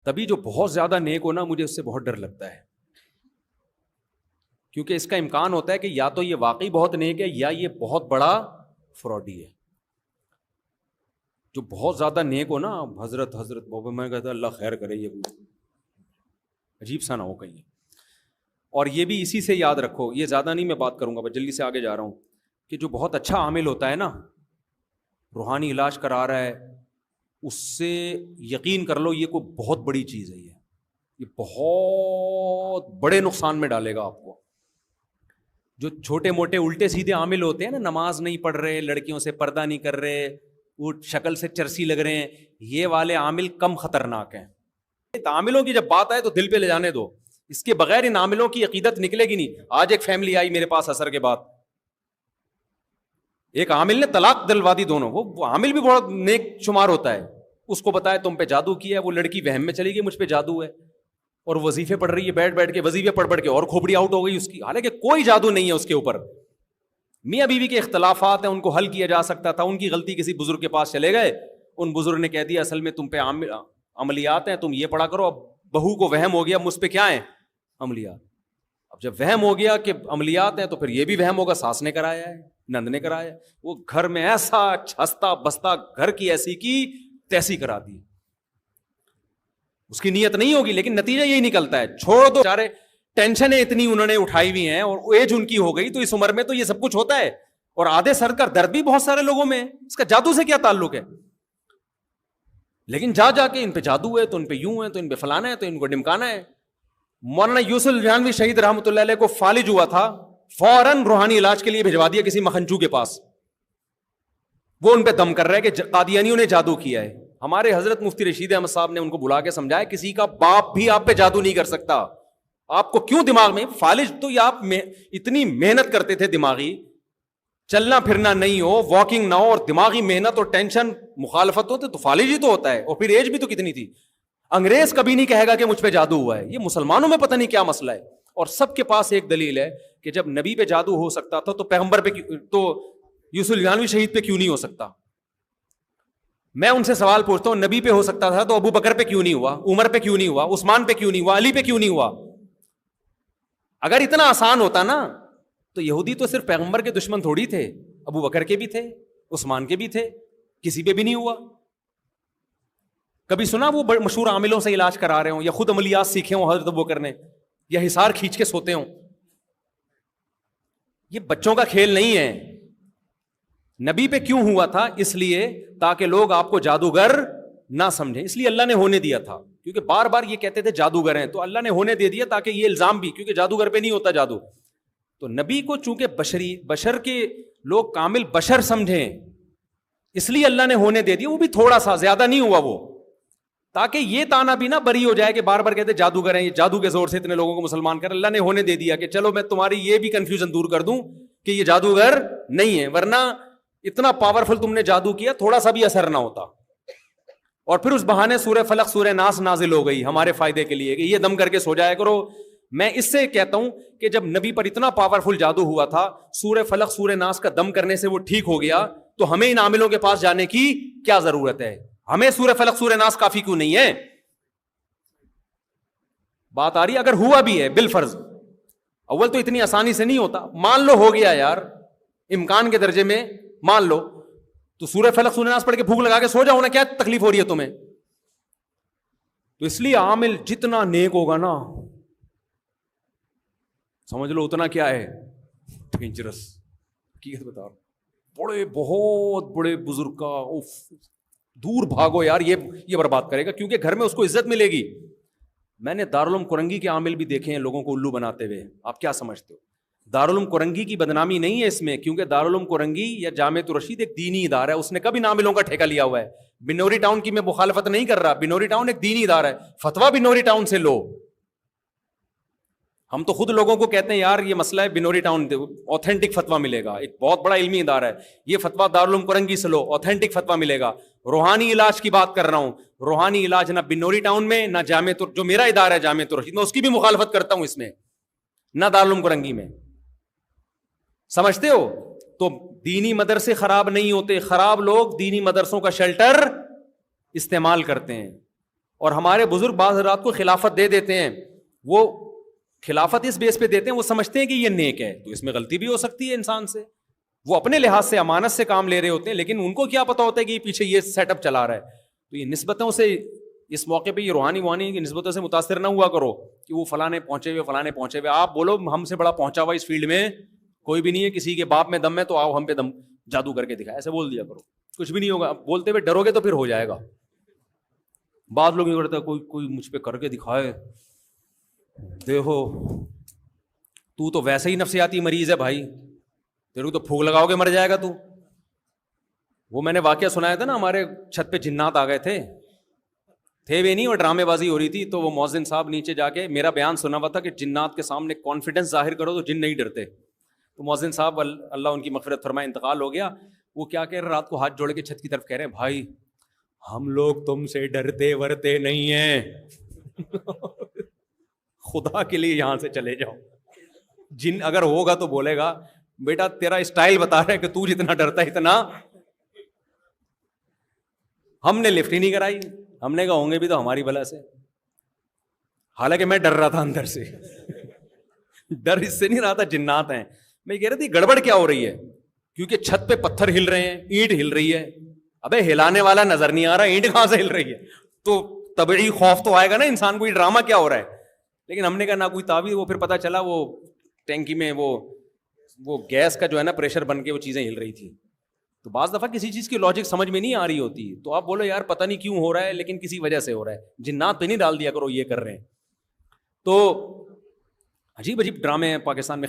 تبھی جو بہت زیادہ نیک ہو نا، مجھے اس سے بہت ڈر لگتا ہے، کیونکہ اس کا امکان ہوتا ہے کہ یا تو یہ واقعی بہت نیک ہے یا یہ بہت بڑا فراڈی ہے۔ جو بہت زیادہ نیک ہو نا، حضرت بابا، میں کہتا اللہ خیر کرے، یہ عجیب سا نہ ہو کہیں۔ اور یہ بھی اسی سے یاد رکھو، یہ زیادہ نہیں میں بات کروں گا، بس جلدی سے آگے جا رہا ہوں، کہ جو بہت اچھا عامل ہوتا ہے نا، روحانی علاج کرا رہا ہے، اس سے یقین کر لو یہ کوئی بہت بڑی چیز ہے، یہ بہت بڑے نقصان میں ڈالے گا آپ کو۔ جو چھوٹے موٹے الٹے سیدھے عامل ہوتے ہیں نا، نماز نہیں پڑھ رہے، لڑکیوں سے پردہ نہیں کر رہے، وہ شکل سے چرسی لگ رہے ہیں، یہ والے عامل کم خطرناک ہیں۔ عاملوں کی جب بات آئے تو دل پہ لے جانے دو، اس کے بغیر ان عاملوں کی عقیدت نکلے گی نہیں۔ آج ایک فیملی آئی میرے پاس عصر کے بعد، ایک عامل نے طلاق دلوا دی دونوں، وہ عامل بھی بہت نیک شمار ہوتا ہے، اس کو بتایا تم پہ جادو کیا ہے، وہ لڑکی وہم میں چلی گئی مجھ پہ جادو ہے، اور وظیفے پڑھ رہی ہے، بیٹھ کے وظیفے پڑھ کے اور کھوپڑی آؤٹ ہو گئی اس کی، حالانکہ کوئی جادو نہیں ہے اس کے اوپر۔ میاں بیوی کے اختلافات ہیں، ان کو حل کیا جا سکتا تھا، ان کی غلطی کسی بزرگ کے پاس چلے گئے، ان بزرگ نے کہہ دیا اصل میں تم پہ عملیات ہیں، تم یہ پڑھا کرو۔ اب بہو کو وہم ہو گیا مجھ پہ کیا ہیں، عملیات۔ اب جب وہم ہو گیا کہ عملیات ہیں تو پھر یہ بھی وہم ہوگا ساس نے کرایا ہے، نند نے کرایا ہے، وہ گھر میں ایسا چھستا بستا، گھر کی ایسی کی تیسی کرا دی۔ اس کی نیت نہیں ہوگی لیکن نتیجہ یہی نکلتا ہے۔ چھوڑ دو بیچارے، ٹینشنیں اتنی انہوں نے اٹھائی ہوئی ہیں، اور ایج ان کی ہو گئی، تو اس عمر میں تو یہ سب کچھ ہوتا ہے، اور آدھے سر کا درد بھی بہت سارے لوگوں میں ہے۔ اس کا جادو سے کیا تعلق ہے؟ لیکن جا کے ان پہ جادو ہے، تو ان پہ یوں ہے، تو ان پہ فلانا ہے، تو ان کو ڈمکانا ہے۔ مولانا یوسف الجہانوی شہید رحمۃ اللہ علیہ کو فالج ہوا تھا، فوراً روحانی علاج کے لیے بھجوا دیا کسی مکھنچو کے پاس، وہ ان پہ دم کر رہا ہے کہ قادیانیوں نے جادو کیا ہے۔ ہمارے حضرت مفتی رشید احمد صاحب نے ان کو بلا کے سمجھایا کسی کا باپ بھی آپ پہ جادو نہیں کر سکتا، آپ کو کیوں دماغ میں فالج؟ تو یہ آپ اتنی محنت کرتے تھے دماغی، چلنا پھرنا نہیں ہو، واکنگ نہ ہو، اور دماغی محنت اور ٹینشن مخالفت ہوتے تو فالج ہی تو ہوتا ہے، اور پھر ایج بھی تو کتنی تھی۔ انگریز کبھی نہیں کہے گا کہ مجھ پہ جادو ہوا ہے، یہ مسلمانوں میں پتہ نہیں کیا مسئلہ ہے، اور سب کے پاس ایک دلیل ہے کہ جب نبی پہ جادو ہو سکتا تھا تو پیغمبر پہ تو یوسف الجہانوی شہید پہ کیوں نہیں ہو سکتا؟ میں ان سے سوال پوچھتا ہوں، نبی پہ ہو سکتا تھا تو ابو بکر پہ کیوں نہیں ہوا، عمر پہ کیوں نہیں ہوا، عثمان پہ کیوں نہیں ہوا، علی پہ کیوں نہیں ہوا؟ اگر اتنا آسان ہوتا نا تو یہودی تو صرف پیغمبر کے دشمن تھوڑی تھے، ابو بکر کے بھی تھے، عثمان کے بھی تھے، کسی پہ بھی نہیں ہوا۔ کبھی سنا وہ مشہور عاملوں سے علاج کرا رہے ہوں، یا خود عملیات سیکھے ہوں حضرت ابوبکر نے، یا حصار کھینچ کے سوتے ہوں؟ یہ بچوں کا کھیل نہیں ہے۔ نبی پہ کیوں ہوا تھا؟ اس لیے تاکہ لوگ آپ کو جادوگر نہ سمجھیں، اس لیے اللہ نے ہونے دیا تھا، کیونکہ بار بار یہ کہتے تھے جادوگر ہیں، تو اللہ نے ہونے دے دیا تاکہ یہ الزام بھی، کیونکہ جادوگر پہ نہیں ہوتا جادو، تو نبی کو چونکہ بشر کے لوگ کامل بشر سمجھیں، اس لیے اللہ نے ہونے دے دیا، وہ بھی تھوڑا سا، زیادہ نہیں ہوا وہ، تاکہ یہ تانا بھی نہ بری ہو جائے کہ بار بار کہتے جادوگر ہیں، یہ جادو کے زور سے اتنے لوگوں کو مسلمان کر۔ اللہ نے ہونے دے دیا کہ چلو میں تمہاری یہ بھی کنفیوژن دور کر دوں کہ یہ جادوگر نہیں ہے، ورنہ اتنا پاورفل تم نے جادو کیا، تھوڑا سا بھی اثر نہ ہوتا۔ اور پھر اس بہانے سورہ فلق سورہ ناس نازل ہو گئی ہمارے فائدے کے لیے کہ یہ دم کر کے سو جایا کرو۔ میں اس سے کہتا ہوں کہ جب نبی پر اتنا پاورفل جادو ہوا تھا، سورہ فلق سورہ ناس کا دم کرنے سے وہ ٹھیک ہو گیا، تو ہمیں ان عاملوں کے پاس جانے کی کیا ضرورت ہے؟ ہمیں سورہ فلق سورہ ناس کافی کیوں نہیں ہے؟ بات آ رہی ہے؟ اگر ہوا بھی ہے بالفرض، اول تو اتنی آسانی سے نہیں ہوتا، مان لو ہو گیا یار، امکان کے درجے میں مان لو، تو سورہ فلق سورہ ناس پڑھ کے بھوک لگا کے سو جاؤ نا، کیا تکلیف ہو رہی ہے تمہیں؟ تو اس لیے عامل جتنا نیک ہوگا نا، سمجھ لو اتنا کیا ہے، ڈینجرس۔ حقیقت بتا رہا ہوں، بڑے بہت بڑے بزرگ کا دور بھاگو یار، یہ برباد کرے گا، کیونکہ گھر میں اس کو عزت ملے گی۔ میں نے دارالعلوم کرنگی کے عامل بھی دیکھے ہیں لوگوں کو الو بناتے ہوئے، آپ کیا سمجھتے ہو؟ دارالعلوم کرنگی کی بدنامی نہیں ہے اس میں، کیونکہ دارالعلوم کرنگی یا جامعۃ الرشید ایک دینی ادارہ ہے، اس نے کبھی عاملوں کا ٹھیکہ لیا ہوا ہے۔ بنوری ٹاؤن کی میں مخالفت نہیں کر رہا، بنوری ٹاؤن ایک دینی ادارہ ہے، فتویٰ بنوری ٹاؤن سے لو۔ ہم تو خود لوگوں کو کہتے ہیں یار یہ مسئلہ ہے بنوری ٹاؤن، اوتھینٹک فتویٰ ملے گا، ایک بہت بڑا علمی ادارہ ہے، یہ فتویٰ دارالعلوم کرنگی سے لو، اوتھینٹک فتویٰ ملے گا۔ روحانی علاج کی بات کر رہا ہوں، روحانی علاج نہ بنوری ٹاؤن میں، نہ جامعۃ، جو میرا ادارہ ہے جامعۃ الرشید، میں اس کی بھی مخالفت کرتا ہوں اس میں، نہ دارالعلوم کرنگی میں۔ سمجھتے ہو؟ تو دینی مدرسے خراب نہیں ہوتے، خراب لوگ دینی مدرسوں کا شیلٹر استعمال کرتے ہیں۔ اور ہمارے بزرگ بعض حضرات کو خلافت دے دیتے ہیں, وہ خلافت اس بیس پہ دیتے ہیں, وہ سمجھتے ہیں کہ یہ نیک ہے, تو اس میں غلطی بھی ہو سکتی ہے انسان سے, وہ اپنے لحاظ سے امانت سے کام لے رہے ہوتے ہیں, لیکن ان کو کیا پتا ہوتا ہے کہ یہ پیچھے یہ سیٹ اپ چلا رہا ہے. تو یہ نسبتوں سے اس موقع پہ یہ روحانی کی نسبتوں سے متاثر نہ ہوا کرو کہ وہ فلانے پہنچے ہوئے. آپ بولو ہم سے بڑا پہنچا ہوا اس فیلڈ میں کوئی بھی نہیں ہے, کسی کے باپ میں دم ہے تو آؤ ہم پہ دم جادو کر کے دکھائے, ایسے بول دیا کرو, کچھ بھی نہیں ہوگا. بولتے ہوئے ڈرو گے تو پھر ہو جائے گا. بعض لوگ یہ کرتے ہیں کوئی مجھ پہ کر کے دکھائے, دیکھو تو ویسے ہی نفسیاتی مریض ہے بھائی, تیرے کو تو پھونک لگاؤ گے مر جائے گا تو. وہ میں نے واقعہ سنایا تھا نا, ہمارے چھت پہ جنات آ گئے تھے بھی نہیں, اور ڈرامے بازی ہو رہی تھی, تو وہ مؤذن صاحب نیچے جا کے میرا بیان سنا ہوا تھا کہ جنات کے سامنے کانفیڈنس ظاہر کرو تو جن نہیں ڈرتے. تو مؤذن صاحب اللہ ان کی مغفرت فرمائے انتقال ہو گیا, وہ کیا کہہ رہے, رات کو ہاتھ جوڑ کے چھت کی طرف کہہ رہے ہیں, بھائی ہم لوگ تم سے ڈرتے ورتے نہیں ہیں, خدا کے لیے یہاں سے چلے جاؤ. جن اگر ہوگا تو بولے گا بیٹا تیرا اسٹائل بتا رہا ہے کہ تو جتنا ڈرتا ہے اتنا. ہم نے لفٹ ہی نہیں کرائی, ہم نے کہا ہوں گے بھی تو ہماری بلا سے, حالانکہ میں ڈر رہا تھا اندر سے. ڈر اس سے نہیں رہا تھا, جنات ہیں. میں کہہ رہا تھی گڑبڑ کیا ہو رہی ہے, کیونکہ چھت پہ پتھر ہل رہے ہیں, اینٹ ہل رہی ہے. ابے ہلانے والا نظر نہیں آ رہا, اینٹ کہاں سے ہل رہی ہے, تو طبعی خوف تو آئے گا نا انسان کو, یہ ڈرامہ کیا ہو رہا ہے. لیکن ہم نے کہا نہ کوئی تعویذ. وہ پھر پتا چلا وہ ٹینکی میں وہ گیس کا جو ہے نا پریشر بن کے وہ چیزیں ہل رہی تھی. تو بعض دفعہ کسی چیز کی لاجک سمجھ میں نہیں آ رہی ہوتی, تو آپ بولو یار پتہ نہیں کیوں ہو رہا ہے, لیکن کسی وجہ سے ہو رہا ہے. جنات پہ نہیں ڈال دیا کرو یہ کر رہے ہیں. تو عجیب ڈرامے ہیں پاکستان میں.